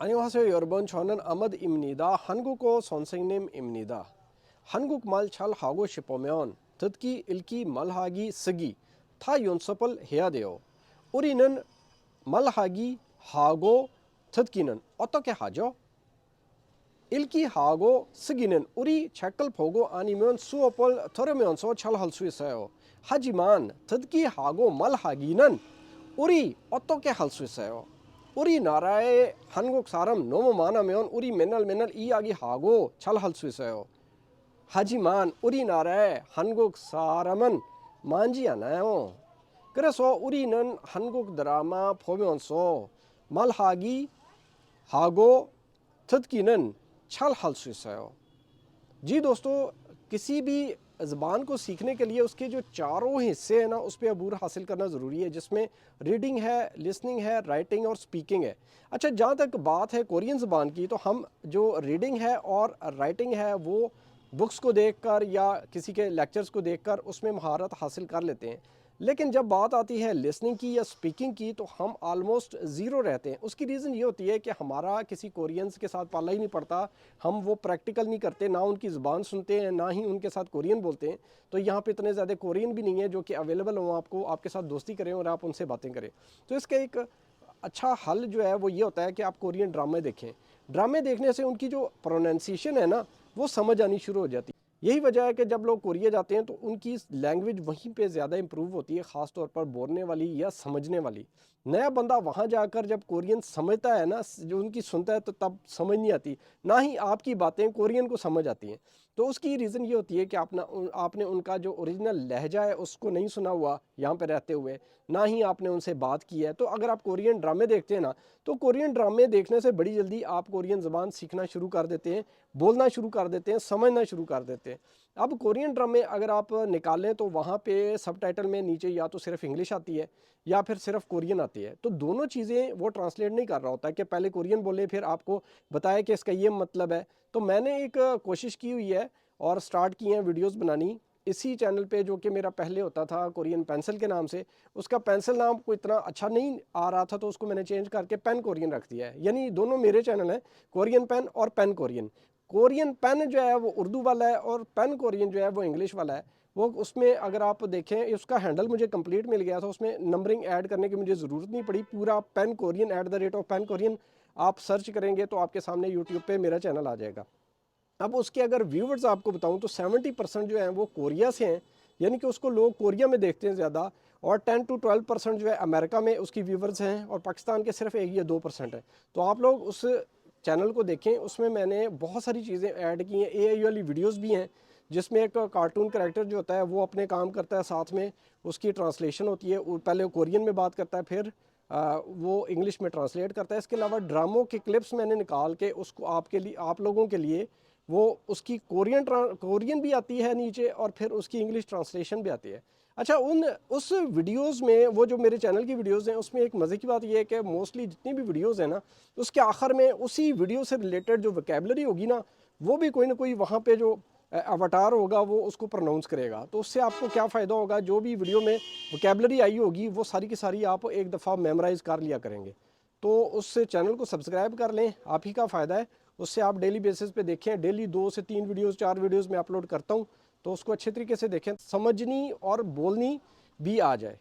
안녕하세요 여러분. 저는 아mad입니다. 한국어 선생님입니다. 한국말 잘 하고 싶으면 듣기, 읽기, 말하기, 쓰기 다 연습을 해야 돼요. 우리는 말하기 하고 듣기는 어떻게 하죠? 읽기 하고 쓰기는 우리 책을 보고 아니면 수업을 들으면서 잘 할 수 있어요. 하지만 듣기 하고 말하기는 우리 어떻게 할 수 있어요? 우리나라에 한국 사람 너무 많으면 우리 맨날 이야기하고 잘 할 수 있어요. 하지만 우리나라에 한국 사람은 많지 않아요. 그래서 우리는 한국 드라마 보면서 말하기 하고 듣기는 잘 할 수 있어요. जी दोस्तों, किसी भी ज़बान को सीखने के लिए उसके जो चारों हिस्से हैं ना, उस पर अबूर हासिल करना ज़रूरी है, जिसमें रीडिंग है, लिसनिंग है, राइटिंग और स्पीकिंग है। अच्छा, जहाँ तक बात है कोरियन ज़बान की, तो हम जो रीडिंग है और राइटिंग है वो बुक्स को देखकर या किसी के लेक्चर्स को देखकर उसमें महारत हासिल कर लेते हैं। लेकिन जब बात आती है लिसनिंग की या स्पीकिंग की तो हम आलमोस्ट ज़ीरो रहते हैं। उसकी रीज़न ये होती है कि हमारा किसी कोरियंस के साथ पाला ही नहीं पड़ता, हम वो प्रैक्टिकल नहीं करते, ना उनकी ज़बान सुनते हैं, ना ही उनके साथ कोरियन बोलते हैं। तो यहाँ पे इतने ज़्यादा कोरियन भी नहीं है जो कि अवेलेबल हो आपको, आपके साथ दोस्ती करें और आप उनसे बातें करें। तो इसका एक अच्छा हल जो है वो ये होता है कि आप कोरियन ड्रामे देखें। ड्रामे देखने से उनकी जो प्रोनाउंसिएशन है ना, वो समझ आनी शुरू हो जाती है। यही वजह है कि जब लोग कोरिया जाते हैं तो उनकी लैंग्वेज वहीं पे ज़्यादा इंप्रूव होती है, ख़ास तौर पर बोलने वाली या समझने वाली। नया बंदा वहाँ जाकर जब कोरियन समझता है ना, जो उनकी सुनता है, तो तब समझ नहीं आती, ना ही आपकी बातें कोरियन को समझ आती हैं। तो उसकी रीज़न ये होती है कि आपने उनका जो ओरिजिनल लहजा है उसको नहीं सुना हुआ यहाँ पे रहते हुए, ना ही आपने उनसे बात की है। तो अगर आप कोरियन ड्रामे देखते हैं ना, तो कोरियन ड्रामे देखने से बड़ी जल्दी आप कोरियन ज़बान सीखना शुरू कर देते हैं, बोलना शुरू कर देते हैं, समझना शुरू कर देते हैं। अब कोरियन ड्रामे अगर आप निकालें तो वहाँ पे सबटाइटल में नीचे या तो सिर्फ इंग्लिश आती है या फिर सिर्फ कोरियन आती है। तो दोनों चीज़ें वो ट्रांसलेट नहीं कर रहा होता है कि पहले कोरियन बोले फिर आपको बताया कि इसका ये मतलब है। तो मैंने एक कोशिश की हुई है और स्टार्ट की हैं वीडियोस बनानी इसी चैनल पे, जो कि मेरा पहले होता था कोरियन पेंसिल के नाम से। उसका पेंसिल नाम को इतना अच्छा नहीं आ रहा था तो उसको मैंने चेंज करके पेन कोरियन रख दिया है। यानी दोनों मेरे चैनल हैं, कोरियन पेन और पेन कोरियन। कोरियन पेन जो है वो उर्दू वाला है और पेन कोरियन जो है वो इंग्लिश वाला है। वो उसमें अगर आप देखें, उसका हैंडल मुझे कंप्लीट मिल गया था, उसमें नंबरिंग ऐड करने की मुझे ज़रूरत नहीं पड़ी। पूरा पेन कोरियन @पेन कोरियन आप सर्च करेंगे तो आपके सामने यूट्यूब पे मेरा चैनल आ जाएगा। अब उसके अगर व्यूवर्स आपको बताऊं तो 70% जो हैं वो कोरिया से हैं, यानी कि उसको लोग कोरिया में देखते हैं ज़्यादा, और 10 to 12% जो है अमेरिका में उसकी व्यूवर्स हैं, और पाकिस्तान के सिर्फ 1 या 2% है। तो आप लोग उस चैनल को देखें, उसमें मैंने बहुत सारी चीज़ें ऐड की हैं। एआई वाली वीडियोस भी हैं जिसमें एक कार्टून कैरेक्टर जो होता है वो अपने काम करता है, साथ में उसकी ट्रांसलेशन होती है। पहले कोरियन में बात करता है, फिर वो इंग्लिश में ट्रांसलेट करता है। इसके अलावा ड्रामों के क्लिप्स मैंने निकाल के उसको आपके लिए, आप लोगों के लिए, वो उसकी कोरियन भी आती है नीचे और फिर उसकी इंग्लिश ट्रांसलेशन भी आती है। अच्छा, उस वीडियोस में, वो जो मेरे चैनल की वीडियोस हैं, उसमें एक मज़े की बात ये है कि मोस्टली जितनी भी वीडियोस हैं ना, उसके आखिर में उसी वीडियो से रिलेटेड जो वोकैबुलरी होगी ना, वो भी कोई ना कोई वहाँ पे जो अवतार होगा वो उसको प्रोनाउंस करेगा। तो उससे आपको क्या फ़ायदा होगा, जो भी वीडियो में वोकैबुलरी आई होगी वो सारी की सारी आप एक दफ़ा मेमोराइज़ कर लिया करेंगे। तो उस चैनल को सब्सक्राइब कर लें, आप ही का फ़ायदा है। उससे आप डेली बेसिस पे देखें, डेली 2 से 3 वीडियोस, 4 वीडियोस मैं अपलोड करता हूँ, तो उसको अच्छे तरीके से देखें, समझनी और बोलनी भी आ जाए।